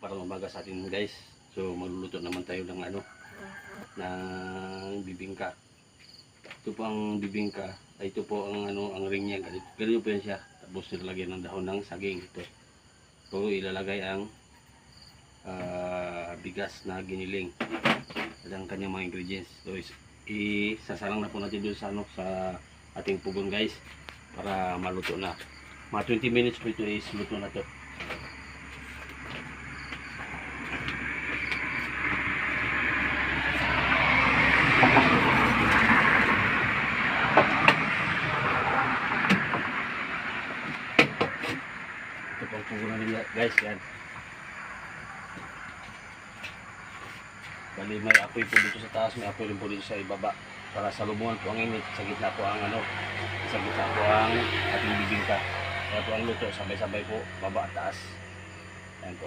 parang umaga sa atin guys. So magluluto naman tayo ng ng bibingka. Ito po ang bibingka. Ito po ang ang ring niya. Ganito po yan siya. Tapos nilalagyan ng dahon ng saging ito. So ilalagay ang bigas na giniling at ang kanyang mga ingredients. So isasalang na po natin doon sa sa ating pugon guys para maluto na. Mga 20 minutes po ito is luto na to. Ito po ang pugon nila guys, yan. Bali may apoy po dito sa taas, may apoy rin po dito sa ibaba para salubungan po ang init. Sa gitna po ang sa gitna po ang ating bibingka. Kaya po ang luto sabay-sabay po baba at taas. Ayan po.